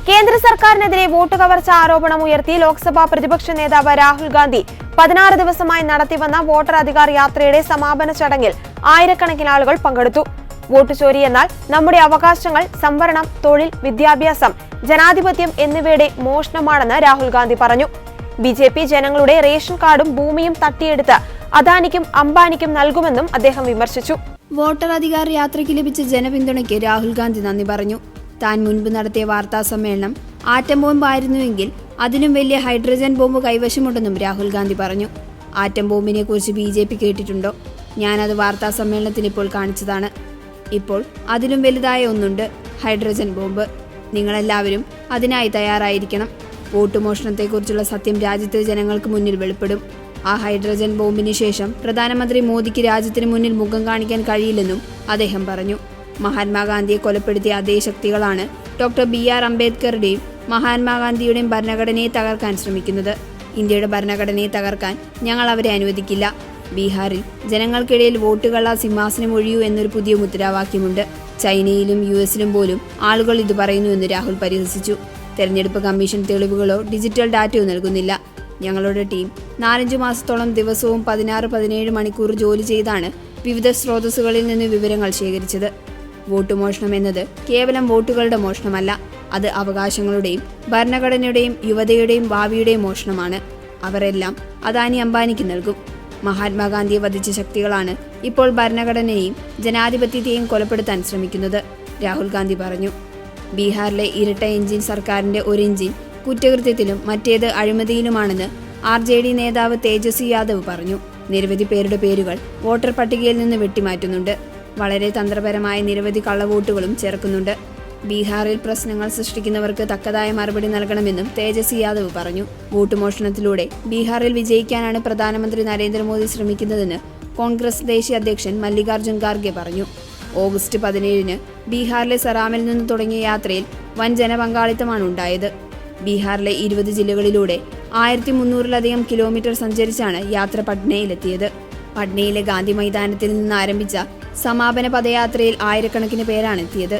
കേന്ദ്ര സർക്കാരിനെതിരെ വോട്ട് കവർച്ച ആരോപണം ഉയർത്തി ലോക്സഭാ പ്രതിപക്ഷ നേതാവ് രാഹുൽ ഗാന്ധി 16 ദിവസമായി നടത്തിവന്ന വോട്ടർ അധികാർ യാത്രയുടെ സമാപന ചടങ്ങിൽ ആയിരക്കണക്കിന് ആളുകൾ പങ്കെടുത്തു. വോട്ട് ചോരി എന്നാൽ നമ്മുടെ അവകാശങ്ങൾ, സംവരണം, തൊഴിൽ, വിദ്യാഭ്യാസം, ജനാധിപത്യം എന്നിവയുടെ മോഷണമാണെന്ന് രാഹുൽ ഗാന്ധി പറഞ്ഞു. ബിജെപി ജനങ്ങളുടെ റേഷൻ കാർഡും ഭൂമിയും തട്ടിയെടുത്ത് അദാനിക്കും അംബാനിക്കും നൽകുമെന്നും അദ്ദേഹം വിമർശിച്ചു. വോട്ടർ അധികാർ യാത്രയ്ക്ക് ലഭിച്ച ജനപിന്തുണയ്ക്ക് രാഹുൽ ഗാന്ധി നന്ദി പറഞ്ഞു. താൻ മുൻപ് നടത്തിയ വാർത്താ സമ്മേളനം ആറ്റം ബോംബായിരുന്നുവെങ്കിൽ അതിലും വലിയ ഹൈഡ്രജൻ ബോംബ് കൈവശമുണ്ടെന്നും രാഹുൽ ഗാന്ധി പറഞ്ഞു. ആറ്റം ബോംബിനെ കുറിച്ച് BJP കേട്ടിട്ടുണ്ടോ? ഞാനത് വാർത്താ സമ്മേളനത്തിന് ഇപ്പോൾ കാണിച്ചതാണ്. ഇപ്പോൾ അതിലും വലുതായ ഒന്നുണ്ട്, ഹൈഡ്രജൻ ബോംബ്. നിങ്ങളെല്ലാവരും അതിനായി തയ്യാറായിരിക്കണം. വോട്ട് മോഷണത്തെക്കുറിച്ചുള്ള സത്യം രാജ്യത്തെ ജനങ്ങൾക്ക് മുന്നിൽ വെളിപ്പെടും. ആ ഹൈഡ്രജൻ ബോംബിന് ശേഷം പ്രധാനമന്ത്രി മോദിക്ക് രാജ്യത്തിന് മുന്നിൽ മുഖം കാണിക്കാൻ കഴിയില്ലെന്നും അദ്ദേഹം പറഞ്ഞു. മഹാത്മാഗാന്ധിയെ കൊലപ്പെടുത്തിയ അതേ ശക്തികളാണ് ഡോക്ടർ BR അംബേദ്കറുടെയും മഹാത്മാഗാന്ധിയുടെയും ഭരണഘടനയെ തകർക്കാൻ ശ്രമിക്കുന്നത്. ഇന്ത്യയുടെ ഭരണഘടനയെ തകർക്കാൻ ഞങ്ങൾ അവരെ അനുവദിക്കില്ല. ബീഹാറിൽ ജനങ്ങൾക്കിടയിൽ വോട്ടുകള സിംഹാസനം ഒഴിയൂ എന്നൊരു പുതിയ മുദ്രാവാക്യമുണ്ട്. ചൈനയിലും US-ലും പോലും ആളുകൾ ഇത് പറയുന്നുവെന്ന് രാഹുൽ പരിഹസിച്ചു. തെരഞ്ഞെടുപ്പ് കമ്മീഷൻ തെളിവുകളോ ഡിജിറ്റൽ ഡാറ്റയോ നൽകുന്നില്ല. ഞങ്ങളുടെ ടീം 4-5 മാസത്തോളം ദിവസവും 16-17 മണിക്കൂർ ജോലി ചെയ്താണ് വിവിധ സ്രോതസ്സുകളിൽ നിന്ന് വിവരങ്ങൾ ശേഖരിച്ചത്. വോട്ട് മോഷണം എന്നത് കേവലം വോട്ടുകളുടെ മോഷണമല്ല, അത് അവകാശങ്ങളുടെയും ഭരണഘടനയുടെയും യുവതയുടെയും ഭാവിയുടെയും മോഷണമാണ്. അവരെല്ലാം അദാനി അംബാനിക്ക് നൽകും. മഹാത്മാഗാന്ധിയെ വധിച്ച ശക്തികളാണ് ഇപ്പോൾ ഭരണഘടനയെയും ജനാധിപത്യത്തെയും കൊലപ്പെടുത്താൻ ശ്രമിക്കുന്നത്, രാഹുൽ ഗാന്ധി പറഞ്ഞു. ബീഹാറിലെ ഇരട്ട എഞ്ചിൻ സർക്കാരിന്റെ ഒരു എഞ്ചിൻ കുറ്റകൃത്യത്തിലും മറ്റേത് അഴിമതിയിലുമാണെന്ന് RJD നേതാവ് തേജസ്വി യാദവ് പറഞ്ഞു. നിരവധി പേരുടെ പേരുകൾ വോട്ടർ പട്ടികയിൽ നിന്ന് വെട്ടിമാറ്റുന്നുണ്ട്. വളരെ തന്ത്രപരമായ നിരവധി കള്ളവോട്ടുകളും ചേർക്കുന്നുണ്ട്. ബീഹാറിൽ പ്രശ്നങ്ങൾ സൃഷ്ടിക്കുന്നവർക്ക് തക്കതായ മറുപടി നൽകണമെന്നും തേജസ്വി യാദവ് പറഞ്ഞു. വോട്ട് മോഷണത്തിലൂടെ ബീഹാറിൽ വിജയിക്കാനാണ് പ്രധാനമന്ത്രി നരേന്ദ്രമോദി ശ്രമിക്കുന്നതെന്ന് കോൺഗ്രസ് ദേശീയ അധ്യക്ഷൻ മല്ലികാർജ്ജുൻ ഖാർഗെ പറഞ്ഞു. ഓഗസ്റ്റ് 17-ന് ബീഹാറിലെ സറാമിൽ നിന്ന് തുടങ്ങിയ യാത്രയിൽ വൻ ജനപങ്കാളിത്തമാണ് ഉണ്ടായത്. ബീഹാറിലെ 20 ജില്ലകളിലൂടെ 1300-ലധികം കിലോമീറ്റർ സഞ്ചരിച്ചാണ് യാത്ര പട്നയിലെത്തിയത്. പട്നയിലെ ഗാന്ധി മൈതാനത്തിൽ നിന്ന് ആരംഭിച്ച സമാപന പദയാത്രയിൽ ആയിരക്കണക്കിന് പേരാണ് എത്തിയത്.